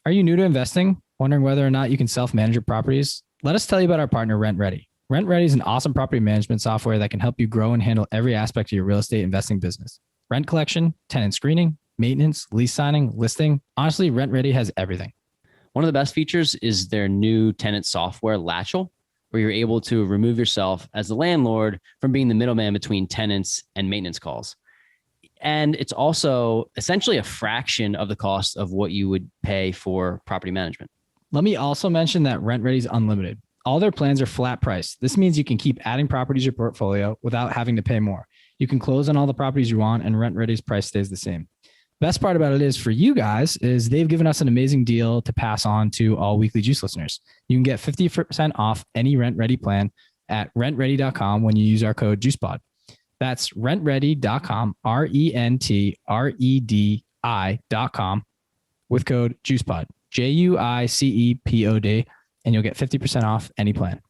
Are you new to investing, wondering whether or not you can self-manage your properties? Let us tell you about our partner, RentRedi. RentRedi is an awesome property management software that can help you grow and handle every aspect of your real estate investing business. Rent collection, tenant screening, maintenance, lease signing, listing. Honestly, RentRedi has everything. One of the best features is their new tenant software, Latchel, where you're able to remove yourself as the landlord from being the middleman between tenants and maintenance calls. And it's also essentially a fraction of the cost of what you would pay for property management. Let me also mention that RentRedi is unlimited. All their plans are flat price. This means you can keep adding properties to your portfolio without having to pay more. You can close on all the properties you want, and RentRedi's price stays the same. Best part about it is for you guys is they've given us an amazing deal to pass on to all Weekly Juice listeners. You can get 50% off any RentRedi plan at rentredi.com when you use our code JuicePod. That's rentredi.com, rentredi.com with code JuicePod, JUICEPOD, and you'll get 50% off any plan.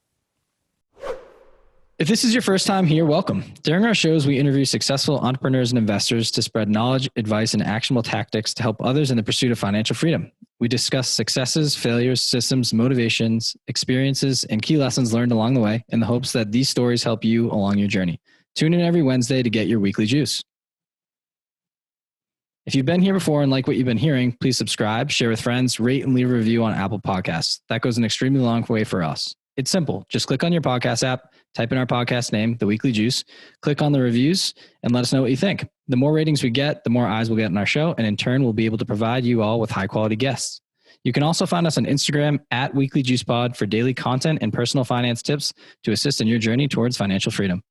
If this is your first time here, welcome. During our shows, we interview successful entrepreneurs and investors to spread knowledge, advice, and actionable tactics to help others in the pursuit of financial freedom. We discuss successes, failures, systems, motivations, experiences, and key lessons learned along the way in the hopes that these stories help you along your journey. Tune in every Wednesday to get your weekly juice. If you've been here before and like what you've been hearing, please subscribe, share with friends, rate, and leave a review on Apple Podcasts. That goes an extremely long way for us. It's simple. Just click on your podcast app, type in our podcast name, The Weekly Juice, click on the reviews, and let us know what you think. The more ratings we get, the more eyes we'll get in our show, and in turn, we'll be able to provide you all with high-quality guests. You can also find us on Instagram at Weekly Juice Pod for daily content and personal finance tips to assist in your journey towards financial freedom.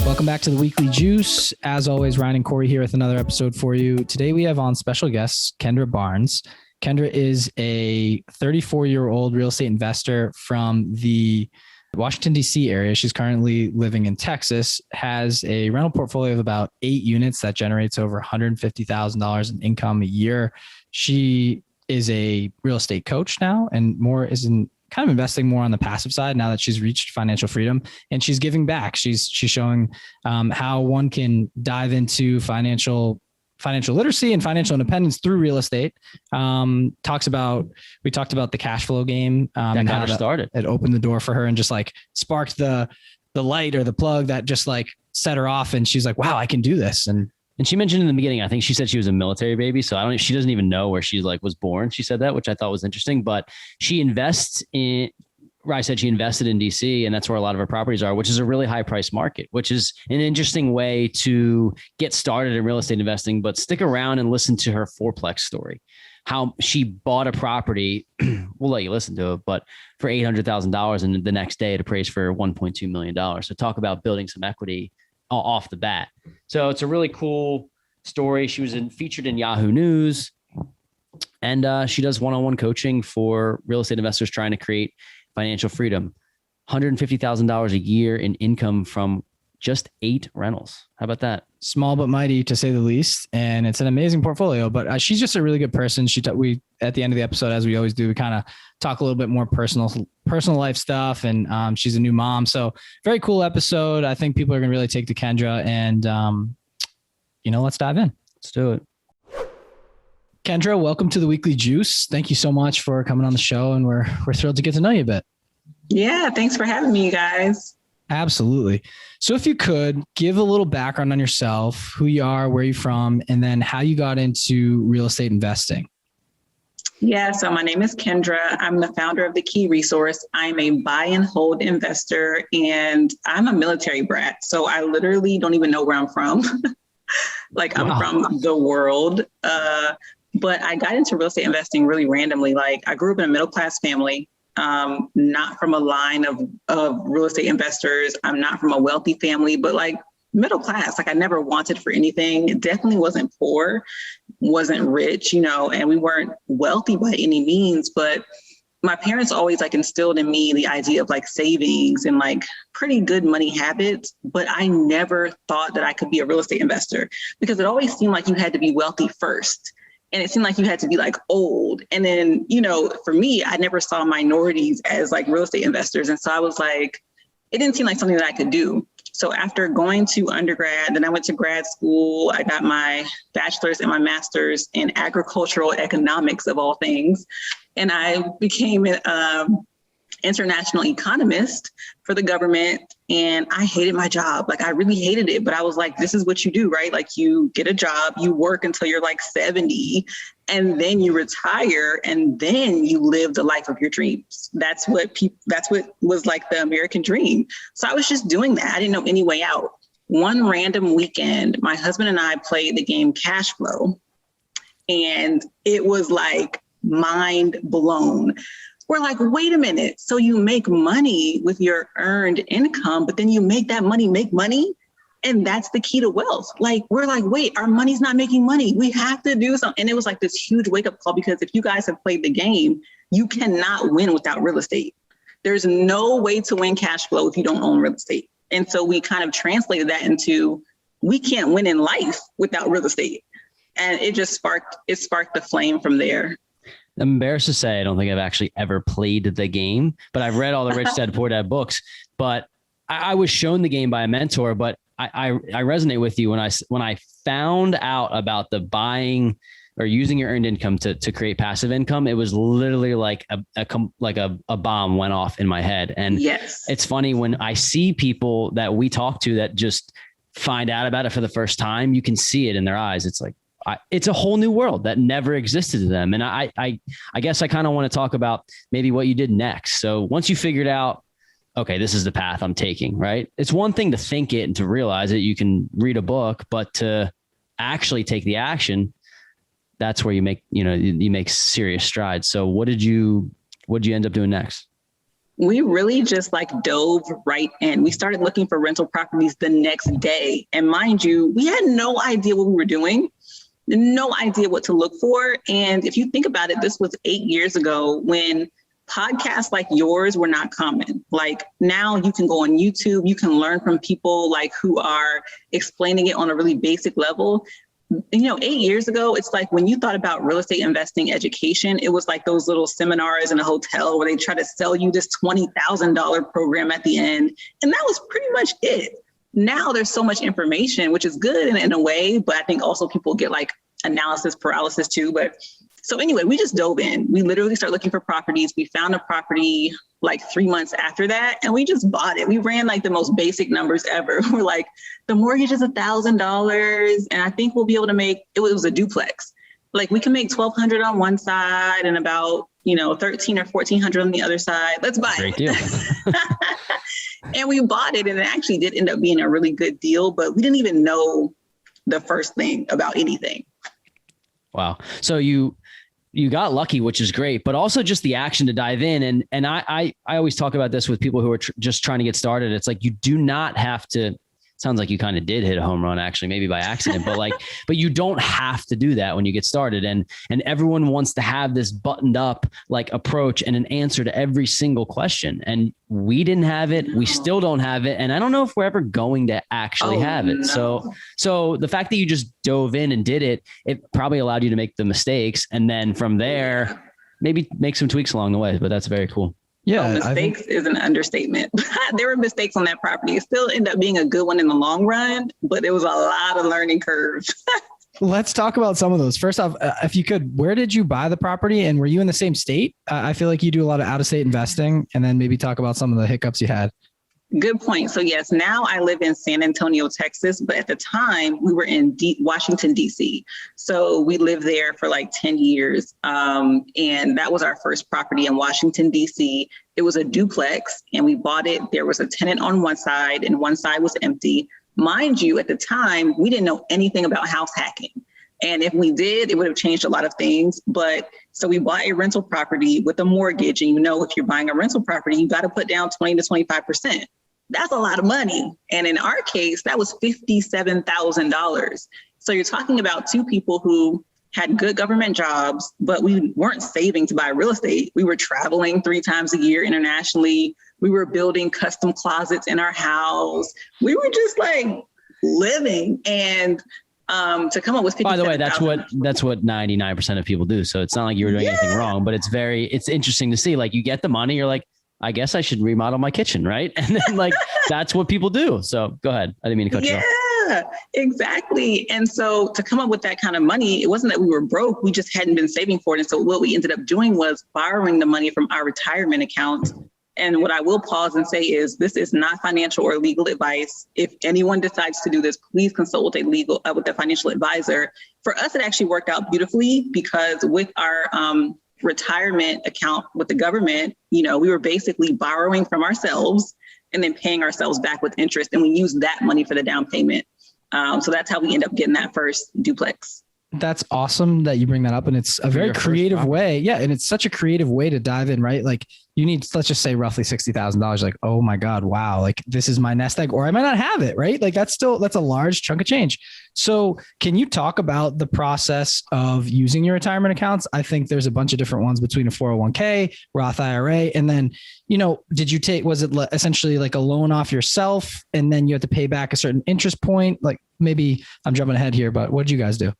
Welcome back to the Weekly Juice. As always, Ryan and Corey here with another episode for you. Today we have on special guests, Kendra Barnes. Kendra is a 34-year-old real estate investor from the Washington, D.C. area. She's currently living in Texas, has a rental portfolio of about 8 units that generates over $150,000 in income a year. She is a real estate coach now and is kind of investing more on the passive side now that she's reached financial freedom, and she's giving back. She's showing how one can dive into financial literacy and financial independence through real estate. We talked about the cash flow game and how started. It opened the door for her and just like sparked the light or the plug that just like set her off. And she's like, wow, I can do this. And she mentioned in the beginning, I think she said she was a military baby. So she doesn't even know where she was born. She said that, which I thought was interesting, but she invested in DC, and that's where a lot of her properties are, which is a really high price market, which is an interesting way to get started in real estate investing. But stick around and listen to her fourplex story, how she bought a property. We'll let you listen to it, but for $800,000, and the next day it appraised for $1.2 million. So talk about building some equity off the bat. So it's a really cool story. She was featured in Yahoo News, and she does one-on-one coaching for real estate investors trying to create financial freedom. $150,000 a year in income from just 8 rentals. How about that? Small but mighty, to say the least. And it's an amazing portfolio, but she's just a really good person. We at the end of the episode, as we always do, we kind of talk a little bit more personal life stuff. And she's a new mom. So very cool episode. I think people are going to really take to Kendra, and let's dive in. Let's do it. Kendra, welcome to the Weekly Juice. Thank you so much for coming on the show, and we're thrilled to get to know you a bit. Yeah, thanks for having me, you guys. Absolutely. So if you could give a little background on yourself, who you are, where you're from, and then how you got into real estate investing. Yeah, so my name is Kendra. I'm the founder of The Key Resource. I'm a buy and hold investor, and I'm a military brat. So I literally don't even know where I'm from. I'm from the world. But I got into real estate investing really randomly. I grew up in a middle-class family. Not from a line of real estate investors. I'm not from a wealthy family, but middle class. I never wanted for anything. It definitely wasn't poor, wasn't rich, and we weren't wealthy by any means, but my parents always instilled in me the idea of savings and pretty good money habits. But I never thought that I could be a real estate investor because it always seemed like you had to be wealthy first. And it seemed like you had to be like old. And then, for me, I never saw minorities as like real estate investors. And so I was like, it didn't seem like something that I could do. So after going to undergrad, then I went to grad school. I got my bachelor's and my master's in agricultural economics, of all things. And I became an international economist for the government. And I hated my job. Like, I really hated it. But I was like, this is what you do, right? Like, you get a job, you work until you're like 70, and then you retire, and then you live the life of your dreams. That's what was like the American dream. So I was just doing that. I didn't know any way out. One random weekend, my husband and I played the game Cash Flow, and it was like mind blown. We're like, wait a minute. So you make money with your earned income, but then you make that money make money. And that's the key to wealth. Like, we're like, wait, our money's not making money. We have to do something. And it was like this huge wake up call, because if you guys have played the game, you cannot win without real estate. There's no way to win cash flow if you don't own real estate. And so we kind of translated that into, we can't win in life without real estate. And it just sparked the flame from there. I'm embarrassed to say I don't think I've actually ever played the game, but I've read all the Rich Dad Poor Dad books. But I was shown the game by a mentor. But I resonate with you when I found out about the buying or using your earned income to create passive income. It was literally like a bomb went off in my head. And yes, it's funny when I see people that we talk to that just find out about it for the first time. You can see it in their eyes. It's like, it's a whole new world that never existed to them. And I guess I kind of want to talk about maybe what you did next. So once you figured out, okay, this is the path I'm taking, right? It's one thing to think it and to realize it. You can read a book, but to actually take the action, that's where you make serious strides. So what did you end up doing next? We really just like dove right in. We started looking for rental properties the next day. And mind you, we had no idea what we were doing. No idea what to look for. And if you think about it, this was 8 years ago when podcasts like yours were not common. Like, now you can go on YouTube, you can learn from people like who are explaining it on a really basic level. 8 years ago, it's like when you thought about real estate investing education, it was like those little seminars in a hotel where they try to sell you this $20,000 program at the end. And that was pretty much it. Now there's so much information, which is good in a way, but I think also people get like analysis paralysis too. But so anyway, we just dove in. We literally started looking for properties. We found a property like 3 months after that, and we just bought it. We ran like the most basic numbers ever. We're like, the mortgage is $1,000, and I think we'll be able to make, it was a duplex. Like, we can make $1,200 on one side and about, $1,300 or $1,400 on the other side. Let's buy Great it. Deal. And we bought it, and it actually did end up being a really good deal, but we didn't even know the first thing about anything. Wow. So you got lucky, which is great, but also just the action to dive in. And I always talk about this with people who are just trying to get started. It's like, you do not have to, sounds like you kind of did hit a home run, actually, maybe by accident, but you don't have to do that when you get started. And everyone wants to have this buttoned up like approach and an answer to every single question. And we didn't have it. We still don't have it. And I don't know if we're ever going to actually have it. No. So the fact that you just dove in and did it, it probably allowed you to make the mistakes. And then from there, maybe make some tweaks along the way, but that's very cool. Yeah, mistakes is an understatement. There were mistakes on that property. It still ended up being a good one in the long run, but it was a lot of learning curves. Let's talk about some of those. First off, if you could, where did you buy the property, and were you in the same state? I feel like you do a lot of out-of-state investing, and then maybe talk about some of the hiccups you had. Good point. So yes, now I live in San Antonio, Texas, but at the time we were in Washington, D.C. So we lived there for like 10 years. And that was our first property in Washington, D.C. It was a duplex, and we bought it. There was a tenant on one side and one side was empty. Mind you, at the time, we didn't know anything about house hacking. And if we did, it would have changed a lot of things. But so we bought a rental property with a mortgage. And if you're buying a rental property, you got to put down 20 to 25%. That's a lot of money. And in our case, that was $57,000. So you're talking about two people who had good government jobs, but we weren't saving to buy real estate. We were traveling 3 times a year internationally. We were building custom closets in our house. We were just like living. And To come up with 57,000. By the way, that's what 99% of people do. So it's not like you were doing anything wrong, but it's interesting to see, like, you get the money, you're like, I guess I should remodel my kitchen, right? And then like, that's what people do. So go ahead. I didn't mean to cut you off. Yeah, exactly. And so to come up with that kind of money, it wasn't that we were broke. We just hadn't been saving for it. And so what we ended up doing was borrowing the money from our retirement accounts. And what I will pause and say is this is not financial or legal advice. If anyone decides to do this, please consult with with a financial advisor. For us, it actually worked out beautifully because with our retirement account with the government, we were basically borrowing from ourselves and then paying ourselves back with interest. And we used that money for the down payment. So that's how we end up getting that first duplex. That's awesome that you bring that up. And it's a very creative way. Yeah. And it's such a creative way to dive in, right? Like you need, let's just say roughly $60,000. Like, oh my God, wow. Like this is my nest egg, or I might not have it, right? Like that's a large chunk of change. So can you talk about the process of using your retirement accounts? I think there's a bunch of different ones between a 401k, Roth IRA. And then, was it essentially like a loan off yourself and then you have to pay back a certain interest point? Like maybe I'm jumping ahead here, but what did you guys do?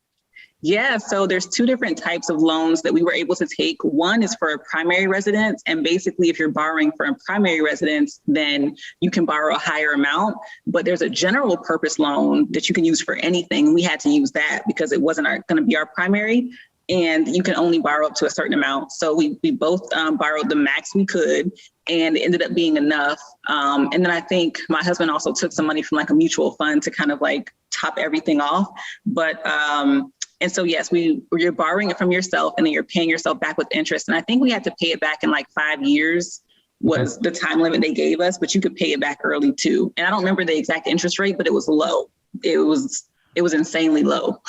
Yeah, so there's two different types of loans that we were able to take. One is for a primary residence. And basically, if you're borrowing for a primary residence, then you can borrow a higher amount. But there's a general purpose loan that you can use for anything. We had to use that because it wasn't going to be our primary. And you can only borrow up to a certain amount. So we both borrowed the max we could, and it ended up being enough. And then I think my husband also took some money from like a mutual fund to kind of like top everything off. But and so, yes, you're borrowing it from yourself and then you're paying yourself back with interest. And I think we had to pay it back in like 5 years was the time limit they gave us, but you could pay it back early too. And I don't remember the exact interest rate, but it was low. It was insanely low.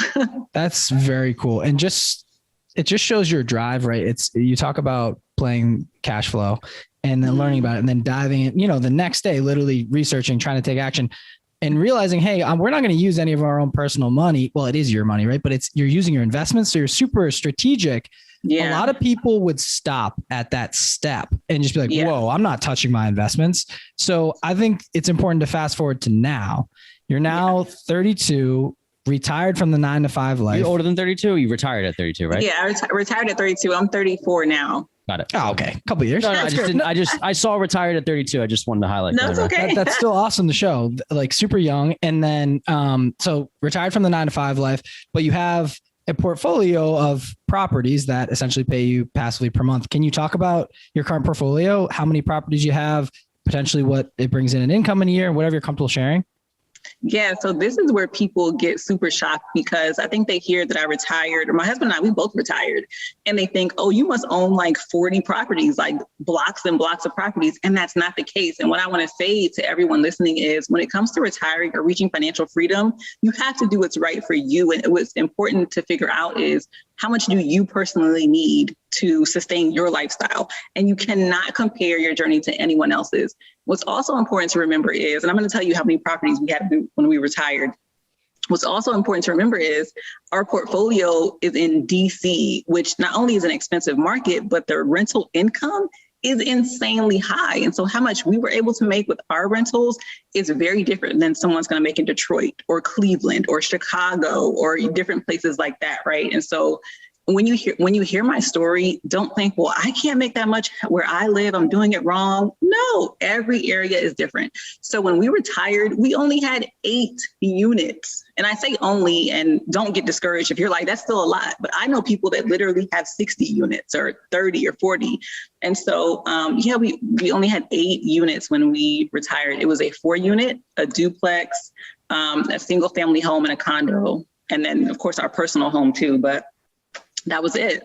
That's very cool. And it just shows your drive, right? You talk about playing cash flow and then learning about it and then diving in, the next day, literally researching, trying to take action. And realizing, hey, we're not going to use any of our own personal money. Well, it is your money, right? But you're using your investments. So you're super strategic. Yeah. A lot of people would stop at that step and just be like, whoa, I'm not touching my investments. So I think it's important to fast forward to now. You're now 32, retired from the 9-to-5 life. You're older than 32? You retired at 32, right? Yeah, I retired at 32. I'm 34 now. Got it. Oh, okay. A couple of years. No, I saw retired at 32. I just wanted to highlight. No, it's okay. That's still awesome to show, like super young. And then, so retired from the 9-to-5 life, but you have a portfolio of properties that essentially pay you passively per month. Can you talk about your current portfolio? How many properties you have, potentially what it brings in an income in a year, whatever you're comfortable sharing? Yeah, so this is where people get super shocked because I think they hear that I retired, or my husband and I, we both retired, and they think, oh, you must own like 40 properties, like blocks and blocks of properties. And that's not the case. And what I want to say to everyone listening is when it comes to retiring or reaching financial freedom, you have to do what's right for you. And what's important to figure out is how much do you personally need to sustain your lifestyle? And you cannot compare your journey to anyone else's. What's also important to remember is, and I'm going to tell you how many properties we had when we retired. What's also important to remember is our portfolio is in DC, which not only is an expensive market, but the rental income is insanely high. And so how much we were able to make with our rentals is very different than someone's going to make in Detroit or Cleveland or Chicago or different places like that, right? And so when you hear my story, don't think, well, I can't make that much where I live. I'm doing it wrong. No, every area is different. So when we retired, we only had 8 units. And I say only, and don't get discouraged if you're like, that's still a lot. But I know people that literally have 60 units or 30 or 40. And so, we only had 8 units when we retired. It was a 4-unit, a duplex, a single family home and a condo. And then, of course, our personal home, too. But that was it.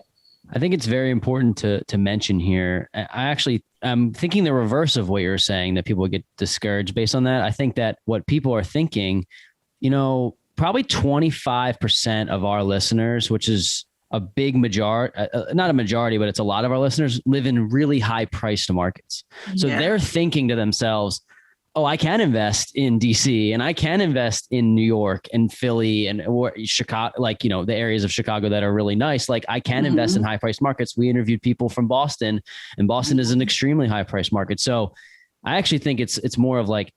I think it's very important to mention here. I'm thinking the reverse of what you're saying, that people would get discouraged based on that. I think that what people are thinking, probably 25% of our listeners, which is a big majority, not a majority, but it's a lot of our listeners, live in really high priced markets. So they're thinking to themselves, oh, I can invest in DC and I can invest in New York and Philly and Chicago, the areas of Chicago that are really nice. Like I can invest in high priced markets. We interviewed people from Boston, and Boston is an extremely high priced market. So I actually think it's more of like,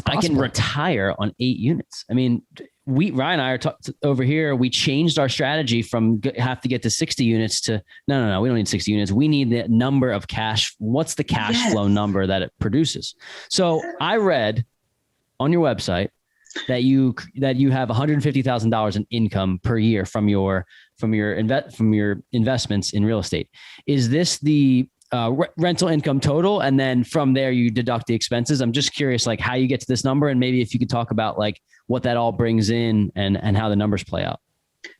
I can retire on 8 units. I mean, Ryan and I are over here. We changed our strategy from have to get to 60 units to no. We don't need 60 units. We need the number of cash. What's the cash flow number that it produces? So I read on your website that you have $150,000 in income per year from your investments in real estate. Is this the rental income total? And then from there you deduct the expenses. I'm just curious, like how you get to this number, and maybe if you could talk about like what that all brings in and how the numbers play out.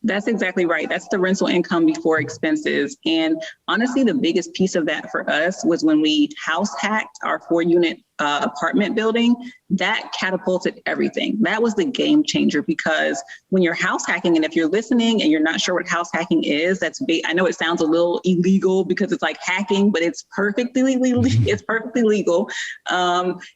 That's exactly right. That's the rental income before expenses. And honestly, the biggest piece of that for us was when we house hacked our 4-unit apartment building. That catapulted everything. That was the game changer, because when you're house hacking, and if you're listening and you're not sure what house hacking is, I know it sounds a little illegal because it's like hacking, but it's perfectly legal.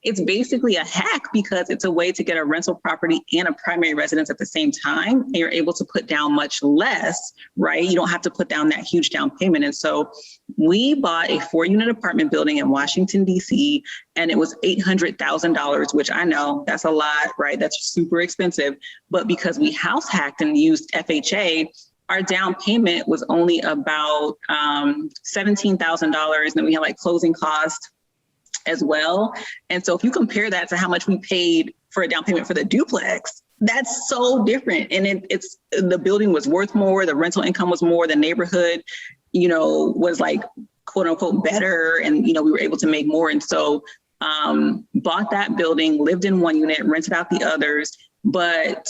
It's basically a hack because it's a way to get a rental property and a primary residence at the same time. And you're able to put down much less, right? You don't have to put down that huge down payment. And so we bought a 4-unit apartment building in Washington, D.C., and it was $800,000, which I know that's a lot, right? That's super expensive. But because we house hacked and used FHA, our down payment was only about $17,000. Then we had like closing costs as well. And so if you compare that to how much we paid for a down payment for the duplex, that's so different. And it's the building was worth more, the rental income was more, the neighborhood, was like, quote unquote, better. And, we were able to make more. And so bought that building, lived in 1 unit, rented out the others. But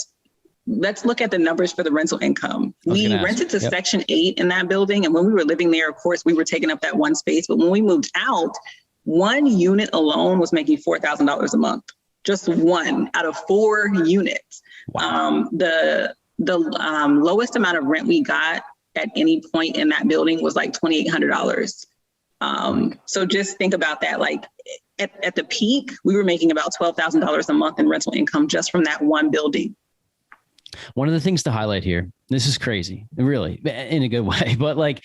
let's look at the numbers for the rental income. We rented to Section 8 in that building. And when we were living there, of course, we were taking up that one space. But when we moved out, 1 unit alone was making $4,000 a month. Just 1 out of 4 units. Wow. The lowest amount of rent we got at any point in that building was like $2,800. So just think about that. Like at the peak, we were making about $12,000 a month in rental income just from that one building. One of the things to highlight here, this is crazy, really, in a good way. But like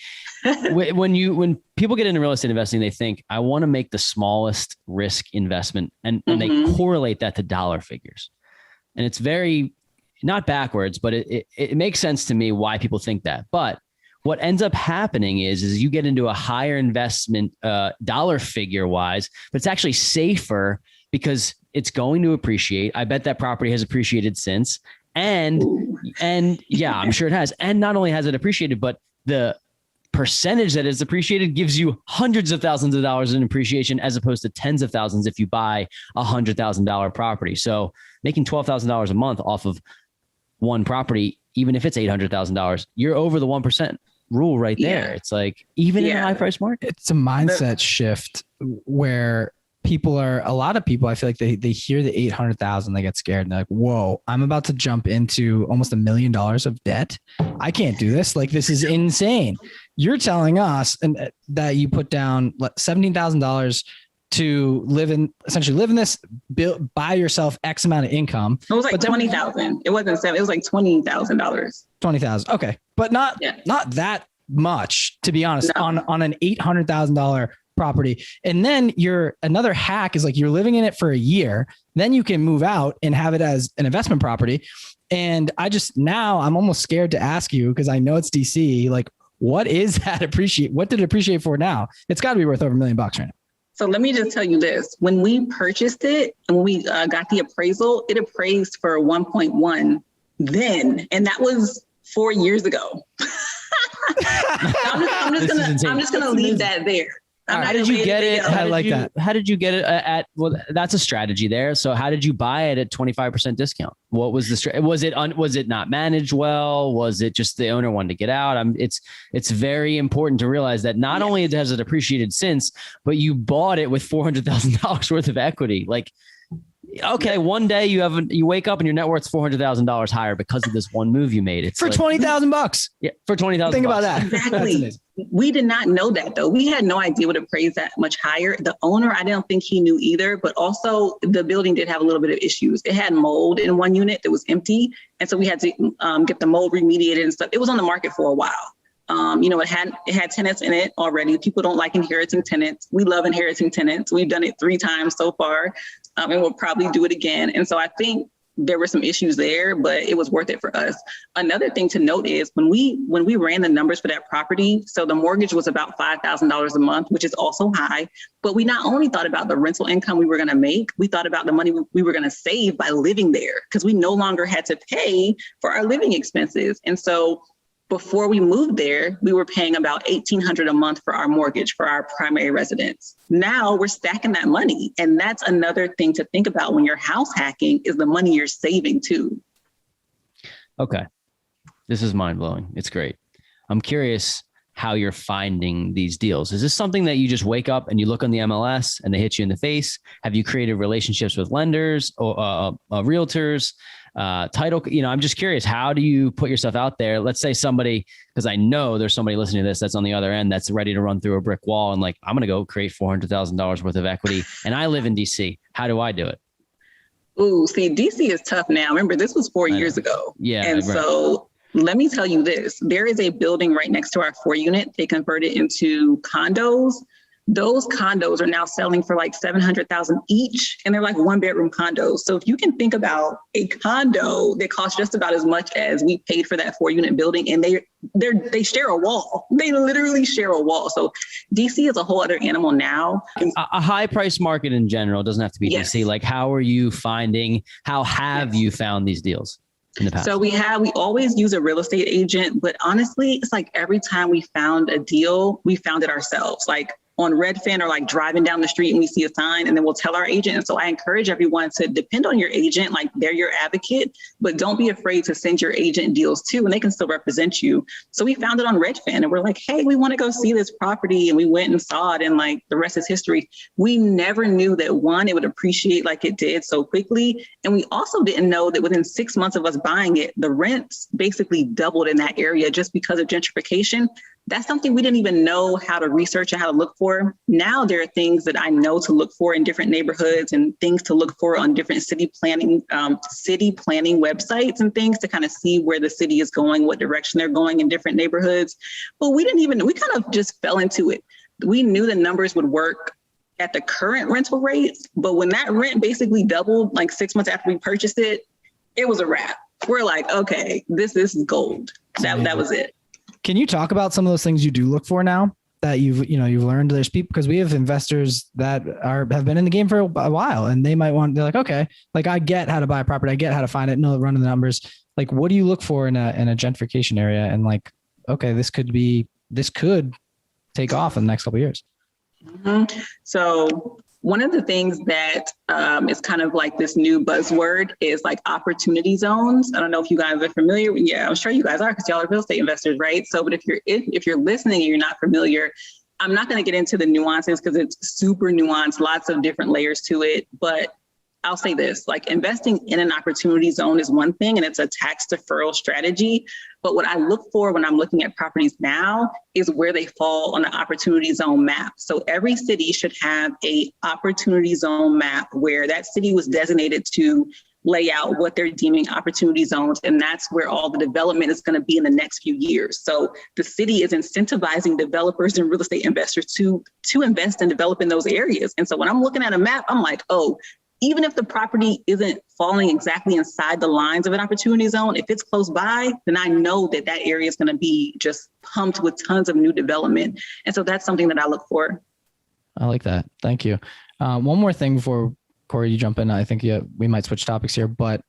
when people get into real estate investing, they think, I want to make the smallest risk investment, and they correlate that to dollar figures. And it's very not backwards, but it makes sense to me why people think that. But what ends up happening is you get into a higher investment dollar figure wise, but it's actually safer because it's going to appreciate. I bet that property has appreciated since. And yeah, I'm sure it has. And not only has it appreciated, but the percentage that is appreciated gives you hundreds of thousands of dollars in appreciation, as opposed to tens of thousands if you buy $100,000 property. So making $12,000 a month off of one property, even if it's $800,000, you're over the 1% rule right there. It's like, even in a high price market, it's a mindset shift where a lot of people, I feel like they hear the 800,000, they get scared and they're like, whoa, I'm about to jump into almost $1 million of debt. I can't do this. Like, this is insane. You're telling us that you put down $17,000 to essentially live in this, buy yourself X amount of income. It was like 20,000. It wasn't 7. It was like $20,000. 20,000. Okay. But not that much, to be honest, on an $800,000 property. And then another hack is like, you're living in it for a year, then you can move out and have it as an investment property. And I'm almost scared to ask you, because I know it's DC, like, what is that appreciate? What did it appreciate for now? It's got to be worth over $1 million right now. So let me just tell you this. When we purchased it and when we got the appraisal, it appraised for 1.1 then. And that was 4 years ago. I'm just gonna leave that there. How did you get it? I like that. How did you get it well, that's a strategy there. So how did you buy it at 25% discount? What was the was it not managed well? Was it just the owner wanted to get out? It's very important to realize that not only has it appreciated since, but you bought it with $400,000 worth of equity. Like, okay, one day you wake up and your net worth's $400,000 higher because of this one move you made. It's for like $20,000. Yeah, for $20,000. Think about that. Exactly. We did not know that though. We had no idea what appraised that much higher. The owner, I don't think he knew either, but also the building did have a little bit of issues. It had mold in one unit that was empty. And so we had to get the mold remediated and stuff. It was on the market for a while. It had tenants in it already. People don't like inheriting tenants. We love inheriting tenants. We've done it 3 times so far, and we'll probably do it again. And so I think there were some issues there, but it was worth it for us. Another thing to note is when we ran the numbers for that property, so the mortgage was about $5,000 a month, which is also high, but we not only thought about the rental income we were going to make, we thought about the money we were going to save by living there, because we no longer had to pay for our living expenses. And so before we moved there, we were paying about $1,800 a month for our mortgage for our primary residence. Now we're stacking that money. And that's another thing to think about when you're house hacking, is the money you're saving too. Okay. This is mind blowing. It's great. I'm curious how you're finding these deals. Is this something that you just wake up and you look on the MLS and they hit you in the face? Have you created relationships with lenders or realtors? Title, I'm just curious, how do you put yourself out there? Let's say somebody, because I know there's somebody listening to this that's on the other end that's ready to run through a brick wall and like, I'm going to go create $400,000 worth of equity. And I live in DC. How do I do it? Ooh, see, DC is tough now. Remember, this was 4 years ago. Yeah. And right. So let me tell you this, there is a building right next to our 4-unit. They converted into condos. Those condos are now selling for like $700,000 each, and they're like 1-bedroom condos. So if you can think about a condo that costs just about as much as we paid for that 4-unit building, and they share a wall. They literally share a wall. So DC is a whole other animal now. A high price market in general, doesn't have to be Yes. DC. Like, how have you found these deals in the past? So we always use a real estate agent, but honestly, it's like every time we found a deal, we found it ourselves. Like on Redfin or like driving down the street and we see a sign and then we'll tell our agent. And so I encourage everyone to depend on your agent, like they're your advocate, but don't be afraid to send your agent deals too, and they can still represent you. So we found it on Redfin and we're like, hey, we want to go see this property. And we went and saw it, and like the rest is history. We never knew that, one, it would appreciate like it did so quickly. And we also didn't know that within 6 months of us buying it, the rents basically doubled in that area just because of gentrification. That's something we didn't even know how to research and how to look for. Now there are things that I know to look for in different neighborhoods and things to look for on different city planning websites and things to kind of see where the city is going, what direction they're going in different neighborhoods. But we kind of just fell into it. We knew the numbers would work at the current rental rates, but when that rent basically doubled like 6 months after we purchased it, it was a wrap. We're like, okay, this is gold. That was it. Can you talk about some of those things you do look for now that you've learned? There's people, because we have investors that have been in the game for a while, and they're like, okay, like I get how to buy a property. I get how to find it, know running the numbers. Like, what do you look for in a gentrification area? And like, okay, this could take off in the next couple of years. Mm-hmm. So one of the things that is kind of like this new buzzword is like opportunity zones. I don't know if you guys are familiar. Yeah, I'm sure you guys are, because y'all are real estate investors, right? So, but if you're listening and you're not familiar, I'm not going to get into the nuances because it's super nuanced, lots of different layers to it. But I'll say this, like investing in an opportunity zone is one thing, and it's a tax deferral strategy. But what I look for when I'm looking at properties now is where they fall on the opportunity zone map. So every city should have a opportunity zone map where that city was designated to lay out what they're deeming opportunity zones. And that's where all the development is going to be in the next few years. So the city is incentivizing developers and real estate investors to invest and develop in those areas. And so when I'm looking at a map, I'm like, oh, even if the property isn't falling exactly inside the lines of an opportunity zone, if it's close by, then I know that area is going to be just pumped with tons of new development. And so that's something that I look for. I like that. Thank you. One more thing before Corey, you jump in. I think we might switch topics here, but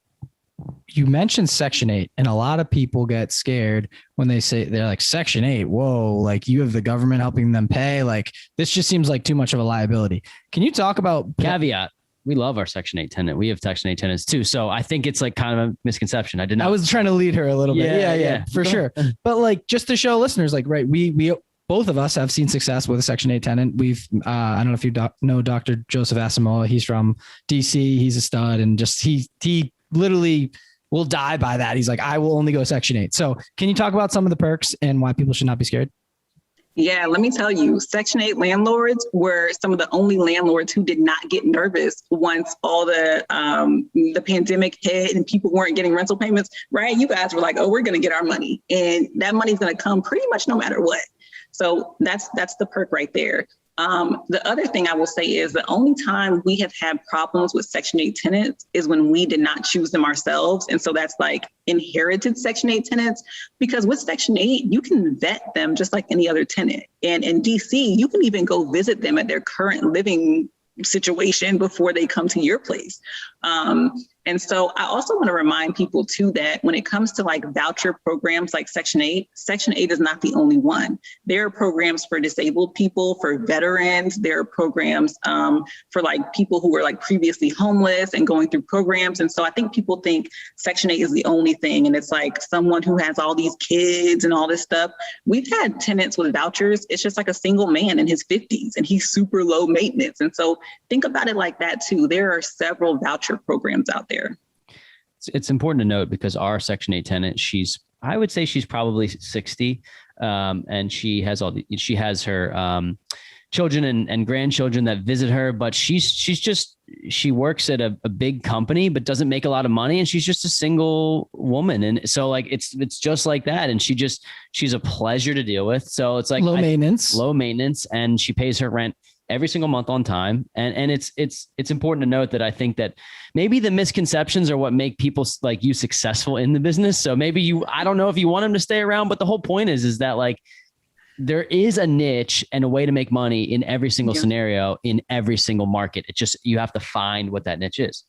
you mentioned Section 8, and a lot of people get scared when they're like, Section 8, whoa, like you have the government helping them pay. Like this just seems like too much of a liability. Can you talk about caveat? We love our Section 8 tenant. We have Section 8 tenants too. So I think it's like kind of a misconception. I was trying to lead her a little bit. Yeah, for sure. But like, just to show listeners, like, right, we both of us have seen success with a Section 8 tenant. We've, I don't know if you know Dr. Joseph Asamoah. He's from DC. He's a stud, and just, he literally will die by that. He's like, I will only go Section 8. So can you talk about some of the perks and why people should not be scared? Yeah, let me tell you, Section 8 landlords were some of the only landlords who did not get nervous once all the pandemic hit and people weren't getting rental payments, right? You guys were like, oh, we're going to get our money, and that money's going to come pretty much no matter what. So that's the perk right there. The other thing I will say is the only time we have had problems with Section 8 tenants is when we did not choose them ourselves. And so that's like inherited Section 8 tenants, because with Section 8, you can vet them just like any other tenant. And in DC, you can even go visit them at their current living situation before they come to your place. And so I also want to remind people too that when it comes to like voucher programs like Section 8 is not the only one. There are programs for disabled people, for veterans. There are programs for like people who were like previously homeless and going through programs. And so I think people think Section 8 is the only thing. And it's like someone who has all these kids and all this stuff. We've had tenants with vouchers. It's just like a single man in his 50s and he's super low maintenance. And so think about it like that too. There are several voucher programs out there. It's important to note because our Section 8 tenant, I would say she's probably 60, and she has her children and grandchildren that visit her, but she works at a big company, but doesn't make a lot of money, and she's just a single woman, and so like it's just like that, and she's a pleasure to deal with. So it's like low maintenance, and she pays her rent every single month on time. And it's important to note that I think that maybe the misconceptions are what make people like you successful in the business. So maybe I don't know if you want them to stay around, but the whole point is that like there is a niche and a way to make money in every single scenario, in every single market. It just, you have to find what that niche is.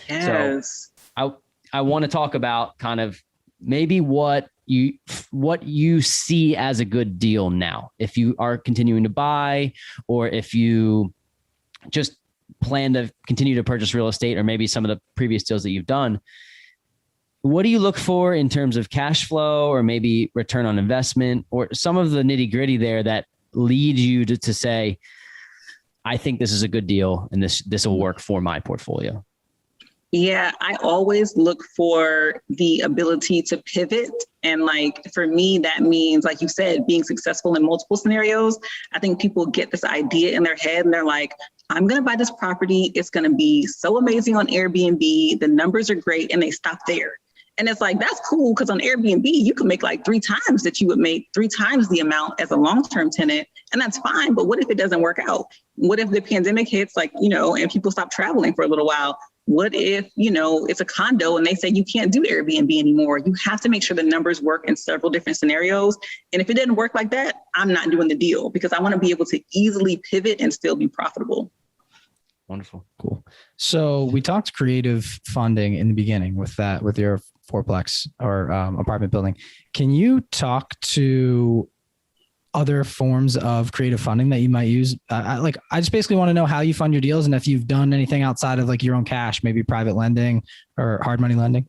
Yes. So I want to talk about kind of maybe what you see as a good deal now, if you are continuing to buy, or if you just plan to continue to purchase real estate, or maybe some of the previous deals that you've done. What do you look for in terms of cash flow, or maybe return on investment, or some of the nitty gritty there that lead you to say, I think this is a good deal and this will work for my portfolio? Yeah, I always look for the ability to pivot. And like, for me, that means, like you said, being successful in multiple scenarios. I think people get this idea in their head and they're like, I'm going to buy this property. It's going to be so amazing on Airbnb. The numbers are great. And they stop there. And it's like, that's cool, because on Airbnb, you can make like 3 times that you would make 3 times the amount as a long-term tenant. And that's fine. But what if it doesn't work out? What if the pandemic hits, like, and people stop traveling for a little while? What if, it's a condo and they say you can't do Airbnb anymore? You have to make sure the numbers work in several different scenarios. And if it didn't work like that, I'm not doing the deal, because I want to be able to easily pivot and still be profitable. Wonderful. Cool. So we talked creative funding in the beginning with your fourplex or apartment building. Can you talk to other forms of creative funding that you might use? I just basically want to know how you fund your deals, and if you've done anything outside of like your own cash, maybe private lending or hard money lending.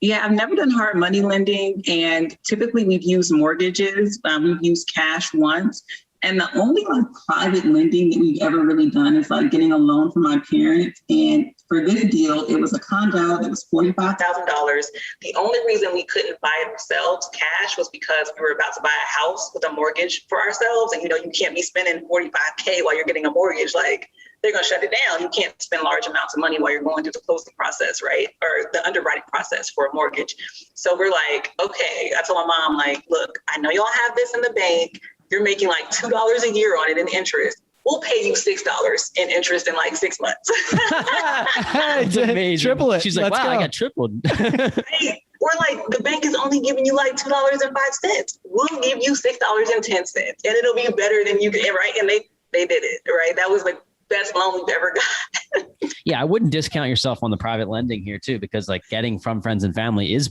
Yeah, I've never done hard money lending, and typically we've used mortgages. We've used cash once. And the only like private lending that we've ever really done is like getting a loan from my parents. And for this deal, it was a condo that was $45,000. The only reason we couldn't buy it ourselves cash was because we were about to buy a house with a mortgage for ourselves. And, you can't be spending $45K while you're getting a mortgage. Like, they're going to shut it down. You can't spend large amounts of money while you're going through the closing process, right? Or the underwriting process for a mortgage. So we're like, okay, I told my mom, like, look, I know y'all have this in the bank. You're making like $2 a year on it in interest. We'll pay you $6 in interest in like 6 months. It's amazing. Triple it. She's like, wow, I got tripled. Right? Or like, the bank is only giving you like $2.05. We'll give you $6.10, and it'll be better than you get, right? And they did it, right? That was the best loan we've ever got. Yeah, I wouldn't discount yourself on the private lending here too, because like getting from friends and family is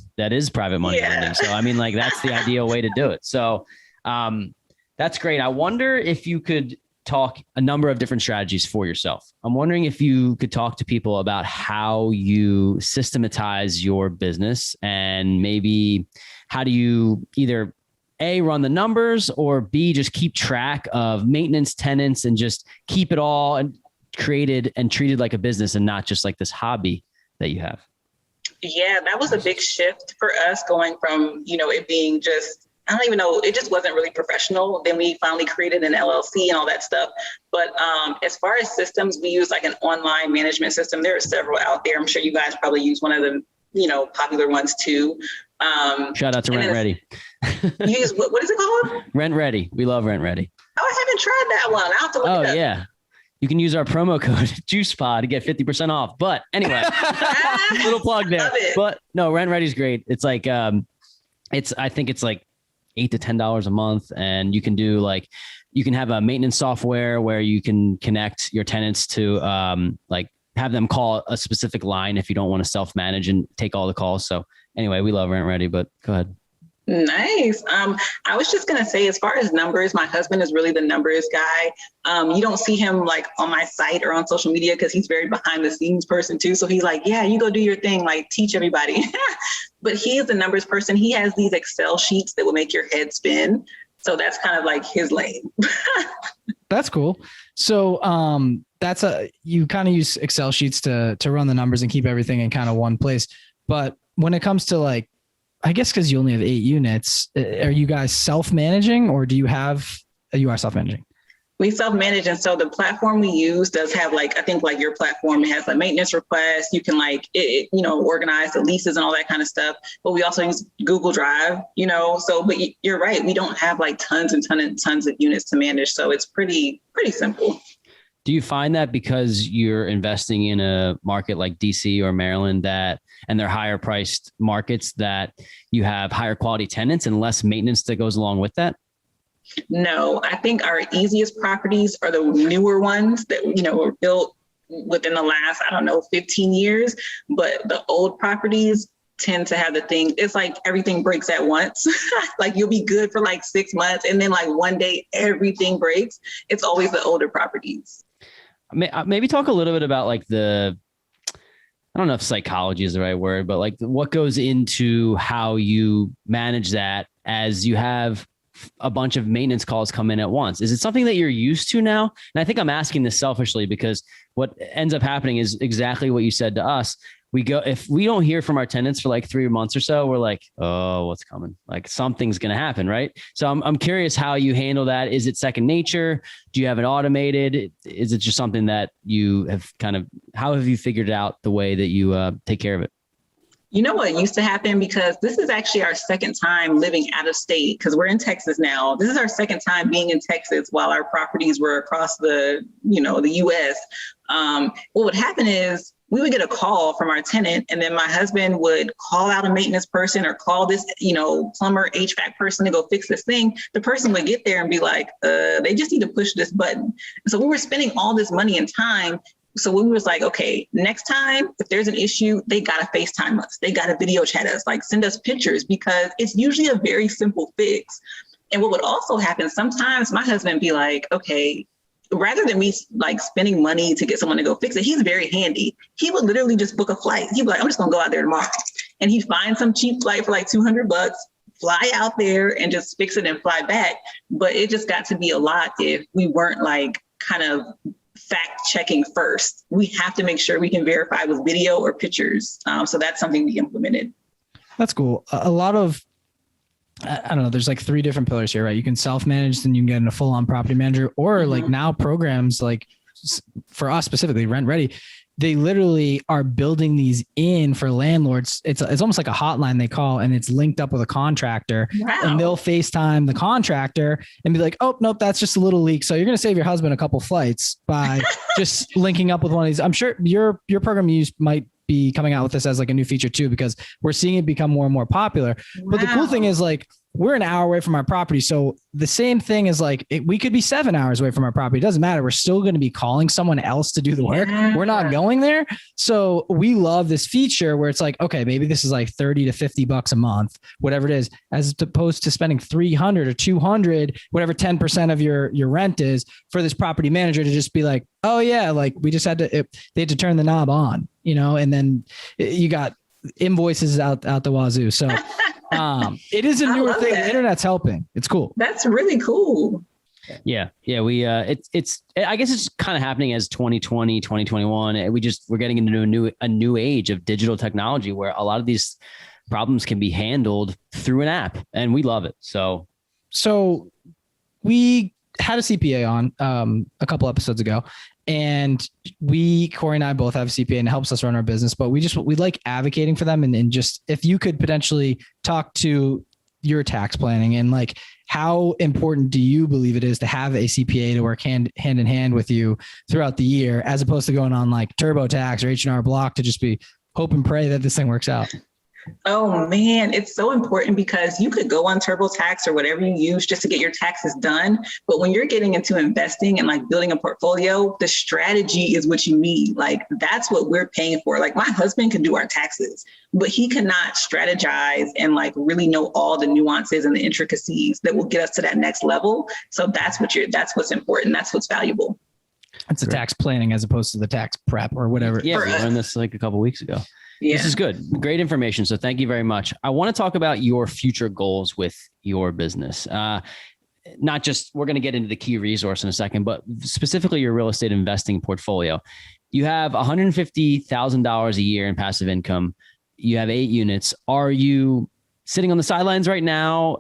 private money lending. So I mean, like, that's the ideal way to do it. So that's great. I wonder if you could talk a number of different strategies for yourself. I'm wondering if you could talk to people about how you systematize your business, and maybe how do you either A, run the numbers, or B, just keep track of maintenance, tenants, and just keep it all and created and treated like a business and not just like this hobby that you have. Yeah, that was a big shift for us, going from, it being just, I don't even know, it just wasn't really professional. Then we finally created an LLC and all that stuff. But as far as systems, we use like an online management system. There are several out there. I'm sure you guys probably use one of the, popular ones too. Shout out to Rent Ready. You use, what is it called? Rent Ready. We love Rent Ready. Oh, I haven't tried that one. I'll have to look it up. Oh yeah. You can use our promo code JuicePod to get 50% off. But anyway, little plug there. But no, Rent Ready's great. It's like, I think it's like $8 to $10 a month. And you can do like, you can have a maintenance software where you can connect your tenants to like have them call a specific line if you don't want to self-manage and take all the calls. So anyway, we love Rent Ready, but go ahead. Nice. I was just going to say, as far as numbers, my husband is really the numbers guy. You don't see him like on my site or on social media because he's very behind the scenes person too. So he's like, yeah, you go do your thing, like teach everybody. But he's the numbers person. He has these Excel sheets that will make your head spin. So that's kind of like his lane. That's cool. So you kind of use Excel sheets to run the numbers and keep everything in kind of one place. But when it comes to like, I guess because you only have 8 units, are you guys self-managing or you are self-managing? We self-manage. And so the platform we use does have like, I think like your platform, it has like maintenance requests. You can like, organize the leases and all that kind of stuff. But we also use Google Drive, but you're right. We don't have like tons and tons of units to manage. So it's pretty simple. Do you find that because you're investing in a market like DC or Maryland and they're higher priced markets that you have higher quality tenants and less maintenance that goes along with that? No, I think our easiest properties are the newer ones that, were built within the last, 15 years. But the old properties tend to have the thing. It's like everything breaks at once. Like you'll be good for like 6 months. And then like one day everything breaks. It's always the older properties. Maybe talk a little bit about like I don't know if psychology is the right word, but like what goes into how you manage that as you have a bunch of maintenance calls come in at once. Is it something that you're used to now? And I think I'm asking this selfishly because what ends up happening is exactly what you said to us. If we don't hear from our tenants for like 3 months or so, we're like, oh, what's coming? Like something's going to happen. Right. So I'm curious how you handle that. Is it second nature? Do you have it automated? Is it just something that you have how have you figured out the way that you take care of it? You know what used to happen, because this is actually our second time living out of state because we're in Texas now. This is our second time being in Texas while our properties were across the US. What would happen is we would get a call from our tenant and then my husband would call out a maintenance person or call this, plumber, HVAC person to go fix this thing. The person would get there and be like, they just need to push this button. So we were spending all this money and time. So we was like, okay, next time, if there's an issue, they got to FaceTime us. They got to video chat us, like send us pictures because it's usually a very simple fix. And what would also happen, sometimes my husband be like, okay, rather than me like spending money to get someone to go fix it, he's very handy. He would literally just book a flight. He'd be like, I'm just gonna go out there tomorrow. And he'd find some cheap flight for like $200, fly out there and just fix it and fly back. But it just got to be a lot if we weren't like kind of fact checking first. We have to make sure we can verify with video or pictures. So that's something we implemented. That's cool. A lot of, I don't know, there's like 3 different pillars here, right? You can self-manage, then you can get in a full-on property manager, or like now programs like for us specifically, Rent Ready, they literally are building these in for landlords. It's almost like a hotline they call, and it's linked up with a contractor. Wow. And they'll FaceTime the contractor and be like, oh, nope, that's just a little leak. So you're going to save your husband a couple flights by just linking up with one of these. I'm sure your program you use might be coming out with this as like a new feature too, because we're seeing it become more and more popular. Wow. But the cool thing is like, we're an hour away from our property. So the same thing is like, we could be 7 hours away from our property. It doesn't matter. We're still going to be calling someone else to do the work. Yeah. We're not going there. So we love this feature where it's like, okay, maybe this is like 30 to $50 a month, whatever it is, as opposed to spending 300 or 200, whatever 10% of your rent is for this property manager to just be like, oh yeah, like we just they had to turn the knob on, and then you got invoices out the wazoo. So it is a newer thing. The internet's helping. It's cool. That's really cool. Yeah. We, it's, I guess it's kind of happening as 2020, 2021. We're getting into a new age of digital technology where a lot of these problems can be handled through an app, and we love it. So had a CPA on a couple episodes ago, and Corey and I both have a CPA and it helps us run our business, but we like advocating for them. And just, if you could potentially talk to your tax planning and like, how important do you believe it is to have a CPA to work hand in hand with you throughout the year, as opposed to going on like TurboTax or H&R Block to just be hope and pray that this thing works out? Oh man, it's so important because you could go on TurboTax or whatever you use just to get your taxes done. But when you're getting into investing and like building a portfolio, the strategy is what you need. Like that's what we're paying for. Like my husband can do our taxes, but he cannot strategize and like really know all the nuances and the intricacies that will get us to that next level. So that's what's important. That's what's valuable. It's a tax planning as opposed to the tax prep or whatever. Yeah, we learned this like a couple of weeks ago. Yeah. This is good. Great information. So thank you very much. I want to talk about your future goals with your business. Not just, we're going to get into the key resource in a second, but specifically your real estate investing portfolio. You have $150,000 a year in passive income. You have 8 units. Are you sitting on the sidelines right now,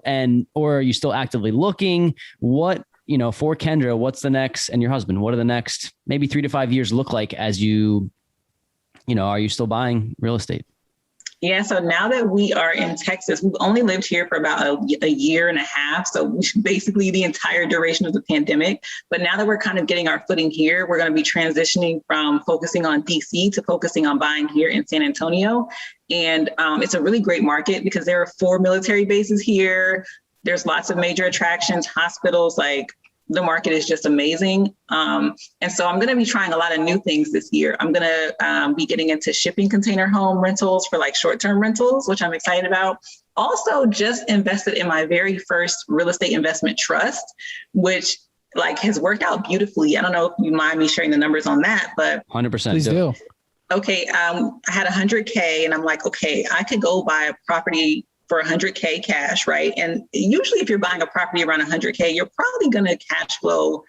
or are you still actively looking? What, for Kendra, what's the next, and your husband, what are the next maybe 3 to 5 years look like as you are you still buying real estate? Yeah. So now that we are in Texas, we've only lived here for about a year and a half. So basically the entire duration of the pandemic. But now that we're kind of getting our footing here, we're going to be transitioning from focusing on DC to focusing on buying here in San Antonio. And it's a really great market because there are 4 military bases here. There's lots of major attractions, hospitals, like the market is just amazing. And so I'm going to be trying a lot of new things this year. I'm going to be getting into shipping container home rentals for like short-term rentals, which I'm excited about. Also just invested in my very first real estate investment trust, which like has worked out beautifully. I don't know if you mind me sharing the numbers on that, but 100%. Please do. Okay. I had $100K and I'm like, okay, I could go buy a property for $100K cash, right? And usually if you're buying a property around $100K, you're probably going to cash flow,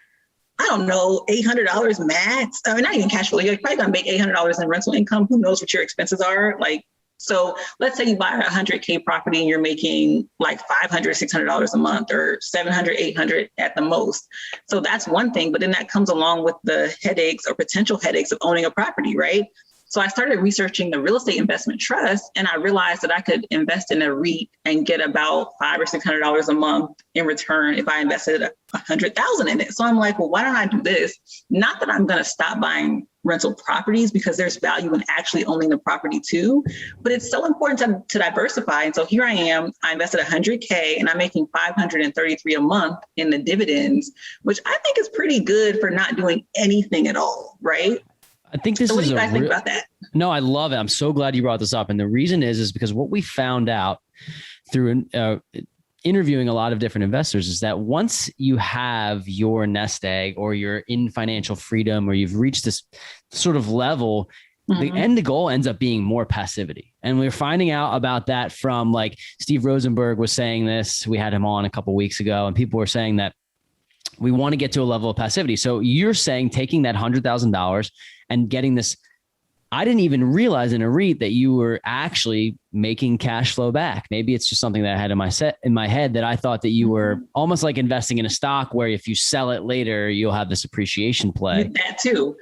I don't know, $800 max. I mean, not even cash flow. You're probably going to make $800 in rental income. Who knows what your expenses are? Like, so let's say you buy a $100K property and you're making like $500, $600 a month or $700, $800 at the most. So that's one thing, but then that comes along with the headaches or potential headaches of owning a property, right? So I started researching the real estate investment trust, and I realized that I could invest in a REIT and get about $500 or $600 a month in return if I invested $100,000 in it. So I'm like, well, why don't I do this? Not that I'm going to stop buying rental properties because there's value in actually owning the property too, but it's so important to diversify. And so here I am, I invested $100K and I'm making $533 a month in the dividends, which I think is pretty good for not doing anything at all, right? I think this so what is do you guys think about that? No, I love it. I'm so glad you brought this up. And the reason is because what we found out through interviewing a lot of different investors is that once you have your nest egg or you're in financial freedom or you've reached this sort of level, the end goal ends up being more passivity. And we're finding out about that from like Steve Rosenberg was saying this. We had him on a couple of weeks ago and people were saying that we want to get to a level of passivity. So you're saying taking that $100,000 and getting this, I didn't even realize in a REIT that you were actually making cash flow back. Maybe it's just something that I had in my head that I thought that you were almost like investing in a stock where if you sell it later, you'll have this appreciation play. That too.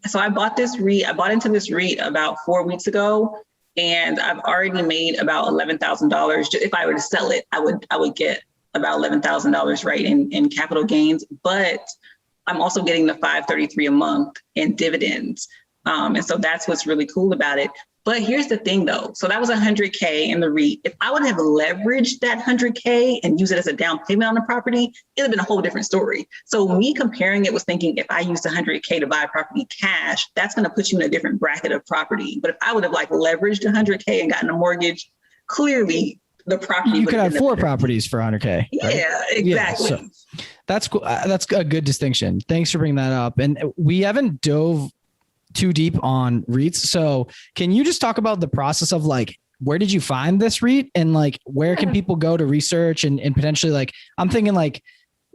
So I bought into this REIT about 4 weeks ago, and I've already made about $11,000. If I were to sell it, I would get about $11,000 right in capital gains, but I'm also getting the $533 a month in dividends. And so that's what's really cool about it. But here's the thing though. So that was $100K in the REIT. If I would have leveraged that $100K and use it as a down payment on the property, it would have been a whole different story. So me comparing it was thinking if I used $100K to buy a property cash, that's going to put you in a different bracket of property. But if I would have like leveraged $100K and gotten a mortgage, clearly the property. You could have 4 properties for $100K. Right? Yeah, exactly. Yeah, so that's cool. That's a good distinction. Thanks for bringing that up. And we haven't dove too deep on REITs. So can you just talk about the process of like, where did you find this REIT and like, where can people go to research and potentially like, I'm thinking like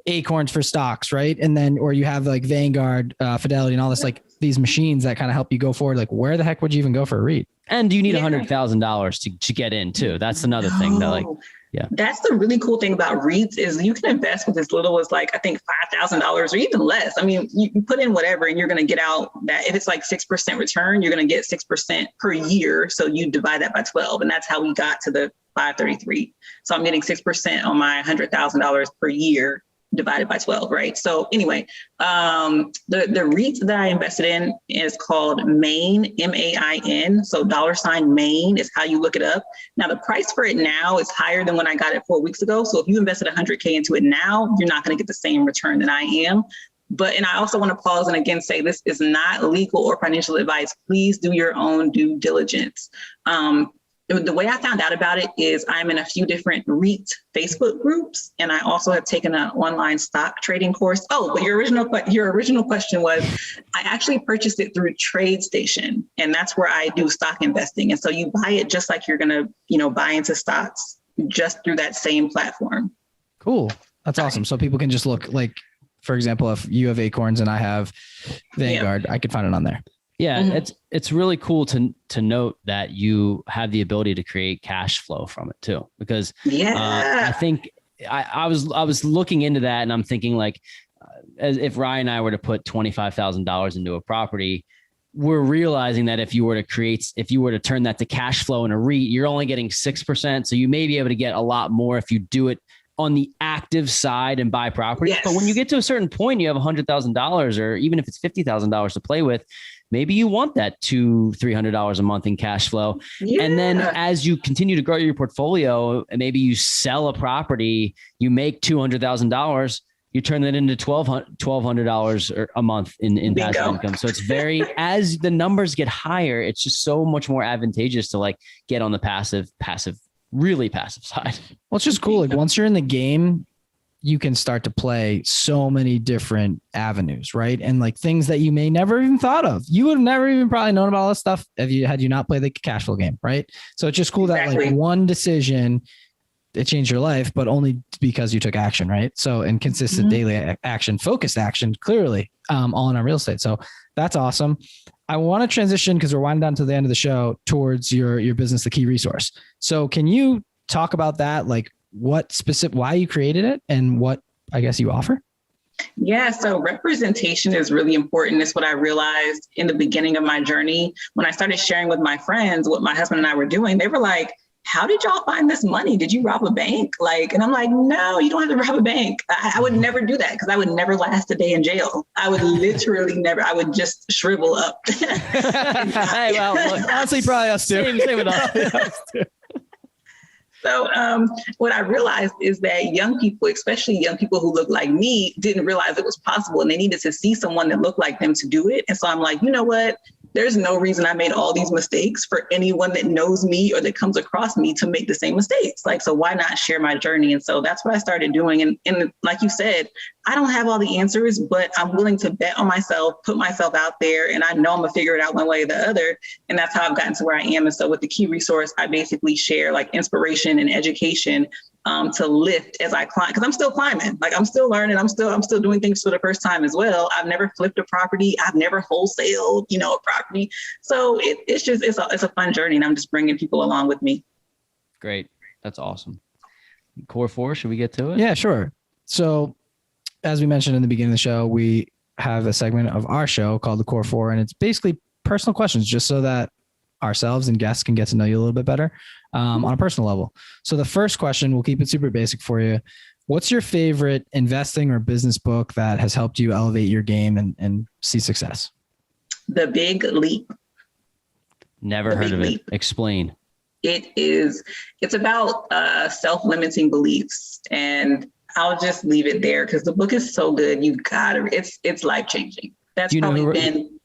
Acorns for stocks, right? And then, or you have like Vanguard, Fidelity and all this, like these machines that kind of help you go forward. Like where the heck would you even go for a REIT? And do you need $100,000 to get in too? That's another thing that like, That's the really cool thing about REITs is you can invest with as little as like, I think $5,000 or even less. I mean, you put in whatever and you're going to get out that if it's like 6% return, you're going to get 6% per year. So you divide that by 12. And that's how we got to the 533. So I'm getting 6% on my $100,000 per year divided by 12, right? So anyway, the REIT that I invested in is called Main, MAIN. So $Main is how you look it up. Now the price for it now is higher than when I got it 4 weeks ago. So if you invested 100K into it now, you're not going to get the same return that I am. And I also want to pause and again say this is not legal or financial advice. Please do your own due diligence. The way I found out about it is I'm in a few different REIT Facebook groups, and I also have taken an online stock trading course. Oh, but your original question was, I actually purchased it through TradeStation, and that's where I do stock investing. And so you buy it just like you're going to, buy into stocks just through that same platform. Cool. That's awesome. So people can just look like, for example, if you have Acorns and I have Vanguard, I could find it on there. Yeah, it's really cool to note that you have the ability to create cash flow from it too, because I think I was looking into that and I'm thinking like, as if Ryan and I were to put $25,000 into a property, we're realizing that if you were to turn that to cash flow in a REIT, you're only getting 6%. So you may be able to get a lot more if you do it on the active side and buy properties. Yes. But when you get to a certain point, you have $100,000 or even if it's $50,000 to play with, maybe you want that $200-$300 a month in cash flow. Yeah. And then as you continue to grow your portfolio, and maybe you sell a property, you make $200,000, you turn that into $1,200 a month in passive income. So it's as the numbers get higher, it's just so much more advantageous to like get on the really passive side. Well, it's just cool. Like once you're in the game, you can start to play so many different avenues, right? And like things that you may never even thought of. You would have never even probably known about all this stuff had you not played the cash flow game, right? So it's just cool that like one decision, it changed your life, but only because you took action, right? So and consistent daily action, focused action, clearly all in on real estate. So that's awesome. I want to transition because we're winding down to the end of the show towards your business, The Key Resource. So can you talk about that? Like why you created it and what I guess you offer? Yeah, so representation is really important. It's what I realized in the beginning of my journey. When I started sharing with my friends what my husband and I were doing, they were like, how did y'all find this money? Did you rob a bank? And I'm like, no, you don't have to rob a bank. I would never do that because I would never last a day in jail. I would literally never, I would just shrivel up. Hey, well, look, honestly, probably us too. Same with us. So what I realized is that young people, especially young people who look like me, didn't realize it was possible and they needed to see someone that looked like them to do it. And so I'm like, you know what? There's no reason I made all these mistakes for anyone that knows me or that comes across me to make the same mistakes. So why not share my journey? And so that's what I started doing. And like you said, I don't have all the answers, but I'm willing to bet on myself, put myself out there, and I know I'm gonna figure it out one way or the other. And that's how I've gotten to where I am. And so with The Key Resource, I basically share like inspiration and education to lift as I climb, because I'm still climbing. I'm still learning. I'm still doing things for the first time as well. I've never flipped a property. I've never wholesaled, a property. So it's a fun journey, and I'm just bringing people along with me. Great, that's awesome. Core 4, should we get to it? Yeah, sure. So as we mentioned in the beginning of the show, we have a segment of our show called the Core 4, and it's basically personal questions, just so that ourselves and guests can get to know you a little bit better on a personal level. So the first question, we'll keep it super basic for you. What's your favorite investing or business book that has helped you elevate your game and see success? The Big Leap. Never heard of it. Explain. It's about self-limiting beliefs, and I'll just leave it there because the book is so good. It's life-changing. That's probably been.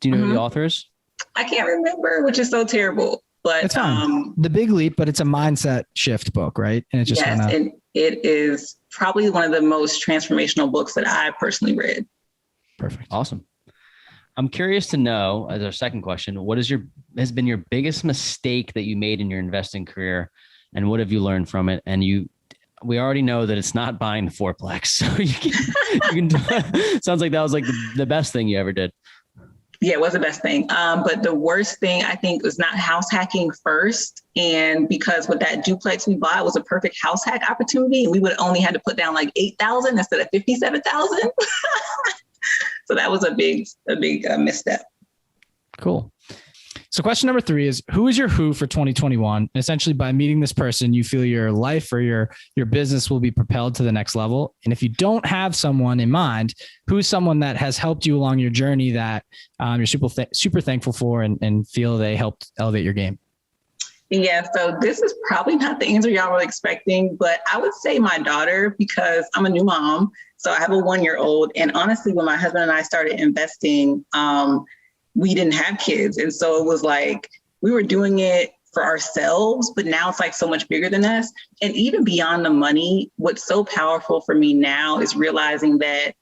Do you know who the author is? I can't remember, which is so terrible. But it's fine. The Big Leap, but it's a mindset shift book, right? And it just and it is probably one of the most transformational books that I personally read. Perfect. Awesome. I'm curious to know, as our second question, what has been your biggest mistake that you made in your investing career, and what have you learned from it? And we already know that it's not buying the fourplex. So you can sounds like that was like the best thing you ever did. Yeah, it was the best thing. But the worst thing I think was not house hacking first. And because with that duplex we bought, it was a perfect house hack opportunity. And we would only had to put down like 8,000 instead of 57,000. So that was a big misstep. Cool. So question number 3 is, who is your who for 2021? And essentially by meeting this person, you feel your life or your business will be propelled to the next level. And if you don't have someone in mind, who's someone that has helped you along your journey that you're super thankful for and feel they helped elevate your game? Yeah, so this is probably not the answer y'all were expecting, but I would say my daughter, because I'm a new mom. So I have a 1-year-old. And honestly, when my husband and I started investing, we didn't have kids. And so it was like, we were doing it for ourselves, but now it's like so much bigger than us. And even beyond the money, what's so powerful for me now is realizing that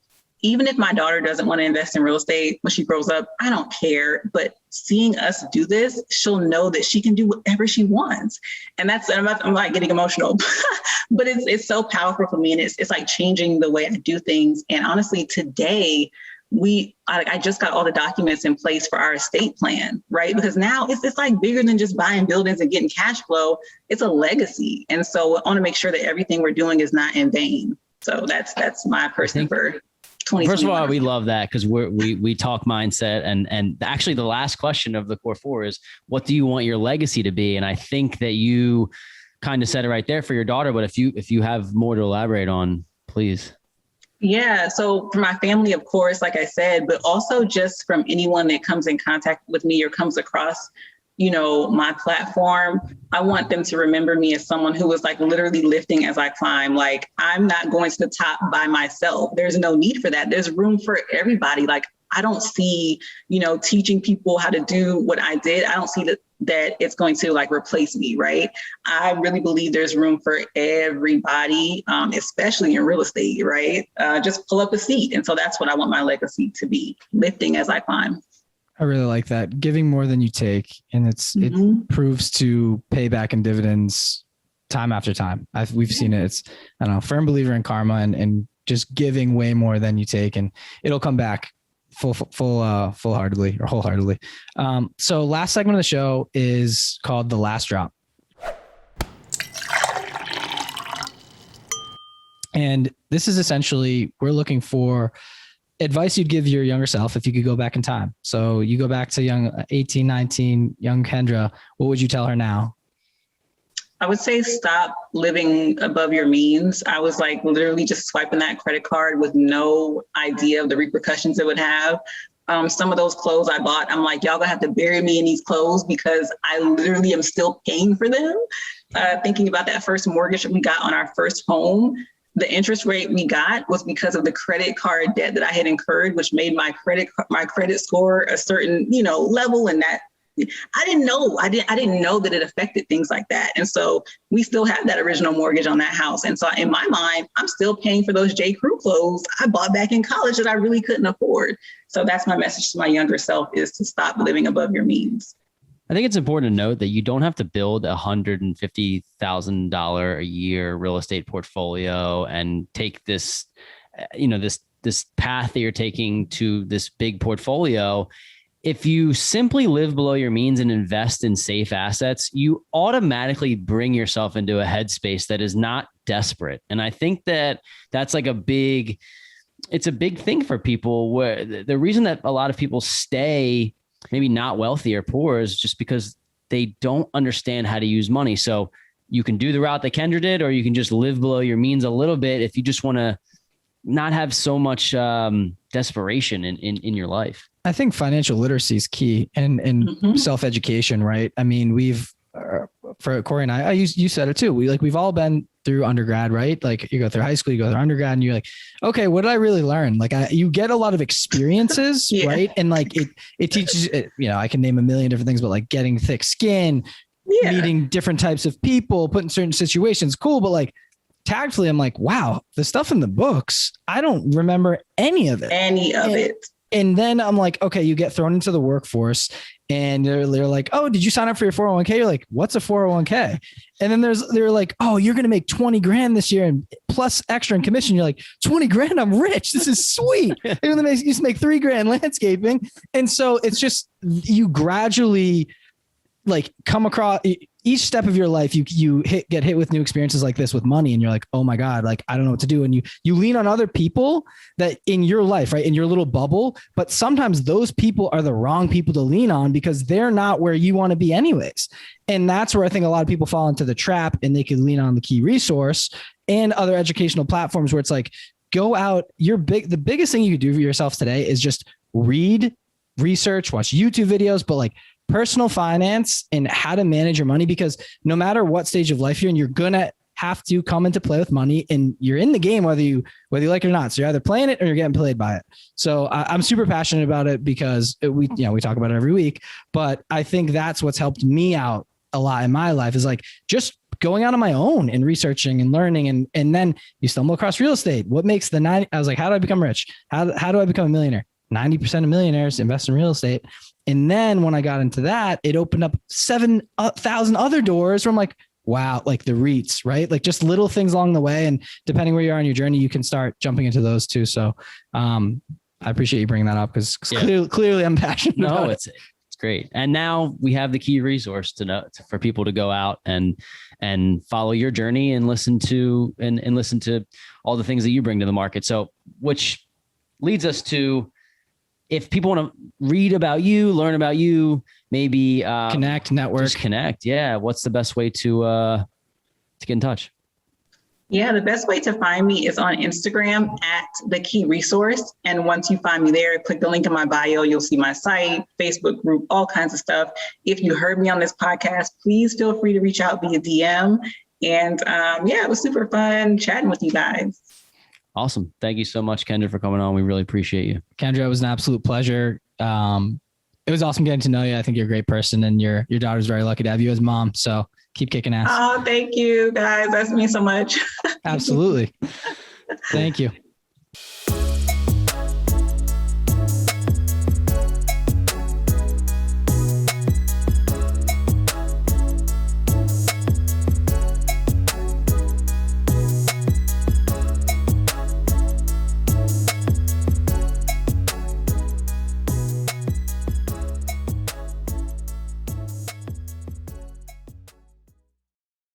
even if my daughter doesn't want to invest in real estate when she grows up, I don't care. But seeing us do this, she'll know that she can do whatever she wants. And I'm like getting emotional, but it's so powerful for me. And it's like changing the way I do things. And honestly, today, I just got all the documents in place for our estate plan, right? Because now it's like bigger than just buying buildings and getting cash flow. It's a legacy. And so I want to make sure that everything we're doing is not in vain. So that's my person for 2021. First of all, we love that because we talk mindset and actually the last question of the core 4 is, what do you want your legacy to be? And I think that you kind of said it right there for your daughter, but if you have more to elaborate on, please. Yeah. So for my family, of course, like I said, but also just from anyone that comes in contact with me or comes across, my platform, I want them to remember me as someone who was like literally lifting as I climb. Like, I'm not going to the top by myself. There's no need for that. There's room for everybody. Like, I don't see, teaching people how to do what I did. I don't see that it's going to like replace me, right? I really believe there's room for everybody, especially in real estate, right? Just pull up a seat. And so that's what I want my legacy to be, lifting as I climb. I really like that. Giving more than you take. And it proves to pay back in dividends time after time. We've seen it. It's, I don't know, firm believer in karma and just giving way more than you take, and it'll come back full-heartedly or wholeheartedly. So last segment of the show is called The Last Drop. And this is essentially, we're looking for advice you'd give your younger self if you could go back in time. So you go back to young 18, 19, young Kendra, what would you tell her now? I would say stop living above your means. I was like literally just swiping that credit card with no idea of the repercussions it would have. Some of those clothes I bought, I'm like, y'all gonna have to bury me in these clothes because I literally am still paying for them. Thinking about that first mortgage we got on our first home, the interest rate we got was because of the credit card debt that I had incurred, which made my credit score a certain, level. And that I didn't know that it affected things like that. And so we still have that original mortgage on that house. And so in my mind, I'm still paying for those J. Crew clothes I bought back in college that I really couldn't afford. So that's my message to my younger self, is to stop living above your means. I think it's important to note that you don't have to build $150,000 a year real estate portfolio and take this, this path that you're taking to this big portfolio. If you simply live below your means and invest in safe assets, you automatically bring yourself into a headspace that is not desperate. And I think that that's like it's a big thing for people, where the reason that a lot of people stay maybe not wealthy or poor is just because they don't understand how to use money. So you can do the route that Kendra did, or you can just live below your means a little bit if you just want to not have so much desperation in your life. I think financial literacy is key, and self-education, right? I mean, we've, for Corey and I, you said it too. We've all been through undergrad, right? Like you go through high school, you go through undergrad, and you're like, okay, what did I really learn? Like you get a lot of experiences, right? And like it teaches, I can name a million different things, but like getting thick skin, meeting different types of people, put in certain situations, cool. But like tactfully, I'm like, wow, the stuff in the books, I don't remember any of it. And then I'm like, okay, you get thrown into the workforce and they're like, oh, did you sign up for your 401k? You're like, what's a 401k? And then they're like, oh, you're going to make 20 grand this year and plus extra in commission. You're like, 20 grand, I'm rich. This is sweet. You used to make 3 grand landscaping. And so it's just, you gradually like come across each step of your life, you get hit with new experiences like this with money. And you're like, oh my God, like, I don't know what to do. And you lean on other people that in your life, right, in your little bubble, but sometimes those people are the wrong people to lean on because they're not where you want to be anyways. And that's where I think a lot of people fall into the trap, and they could lean on the Key Resource and other educational platforms where it's like, go out, the biggest thing you could do for yourself today is just read, research, watch YouTube videos, but like personal finance and how to manage your money, because no matter what stage of life you're in, you're going to have to come into play with money, and you're in the game, whether you like it or not. So you're either playing it or you're getting played by it. So I'm super passionate about it because we talk about it every week, but I think that's what's helped me out a lot in my life is like just going out on my own and researching and learning. And then you stumble across real estate. What makes I was like, how do I become rich? How do I become a millionaire? 90% of millionaires invest in real estate. And then when I got into that, it opened up 7,000 other doors where I'm like, wow, like the REITs, right? Like just little things along the way. And depending where you are on your journey, you can start jumping into those too. So I appreciate you bringing that up because clearly I'm passionate about it. It's great. And now we have the Key Resource for people to go out and follow your journey and listen to all the things that you bring to the market. So, which leads us to, if people want to read about you, learn about you, maybe connect, network, just connect. Yeah. What's the best way to get in touch? Yeah, the best way to find me is on Instagram at the Key Resource. And once you find me there, click the link in my bio. You'll see my site, Facebook group, all kinds of stuff. If you heard me on this podcast, please feel free to reach out via DM. And it was super fun chatting with you guys. Awesome. Thank you so much, Kendra, for coming on. We really appreciate you. Kendra, it was an absolute pleasure. It was awesome getting to know you. I think you're a great person, and your daughter's very lucky to have you as mom. So keep kicking ass. Oh, thank you guys. That means so much. Absolutely. Thank you.